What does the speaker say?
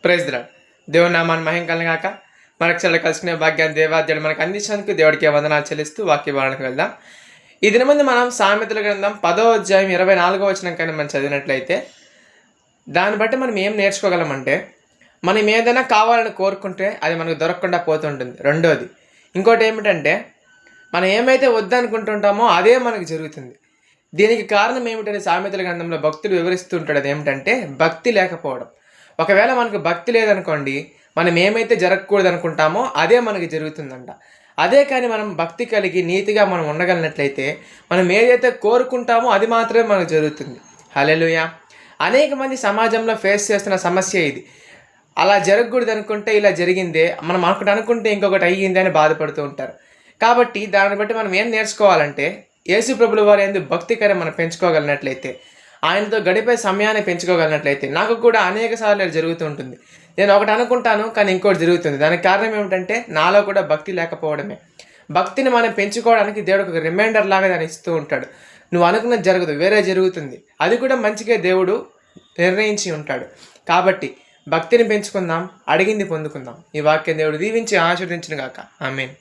Praise the lord. దేవుని నామాన్ని మహిమ కలుగాక. మరొకసారి కలుసుకునే భాగ్యాన్ని దేవాదేవుడు మనకు అందించినందుకు దేవుడికి వందనాలు చెల్లిస్తూ వాక్య భావనకు వెళ్దాం. ఈ దినమందు మనం సామెతల గ్రంథం 10వ అధ్యాయం 24వ వచనం కన్నా మనం చదివినట్లయితే దాన్ని బట్టి మనం ఏం నేర్చుకోగలమంటే, మనం ఏదైనా కావాలని కోరుకుంటే అది మనకు దొరకకుండా పోతుంటుంది. రెండోది ఇంకోటి ఏమిటంటే, మనం ఏమైతే వద్దనుకుంటుంటామో అదే మనకు జరుగుతుంది. దీనికి కారణం ఏమిటని సామెతల గ్రంథంలో భక్తులు వివరిస్తూ ఉంటాడు. అది ఏమిటంటే భక్తి లేకపోవడం. ఒకవేళ మనకు భక్తి లేదనుకోండి, మనం ఏమైతే జరగకూడదు అనుకుంటామో అదే మనకి జరుగుతుందంట. అదే కానీ మనం భక్తి కలిగి నీతిగా మనం ఉండగలిగినట్లయితే మనం ఏదైతే కోరుకుంటామో అది మాత్రమే మనకు జరుగుతుంది. హల్లెలూయా. అనేక మంది సమాజంలో ఫేస్ చేస్తున్న సమస్య ఇది. అలా జరగకూడదు అనుకుంటే ఇలా జరిగిందే, మనం ఒకటి అనుకుంటే ఇంకొకటి అయ్యింది అని బాధపడుతూ ఉంటారు. కాబట్టి దాన్ని బట్టి మనం ఏం నేర్చుకోవాలంటే, యేసు ప్రభుల వారి యందు భక్తి కార్యం మనం పెంచుకోగలిగినట్లయితే, ఆయనతో గడిపే సమయాన్ని పెంచుకోగలిగినట్లయితే, నాకు కూడా అనేక సార్లు అది జరుగుతూ ఉంటుంది. నేను ఒకటి అనుకుంటాను కానీ ఇంకోటి జరుగుతుంది. దానికి కారణం ఏమిటంటే నాలో కూడా భక్తి లేకపోవడమే. భక్తిని మనం పెంచుకోవడానికి దేవుడు ఒక రిమైండర్ లాగా దాన్ని ఇస్తూ ఉంటాడు. నువ్వు అనుకున్నది జరగదు, వేరే జరుగుతుంది. అది కూడా మంచిగా దేవుడు నిర్ణయించి ఉంటాడు. కాబట్టి భక్తిని పెంచుకుందాం, అడిగింది పొందుకుందాం. ఈ వాక్యం దేవుడు దీవించి ఆశీర్వదించును గాక. ఆమేన్.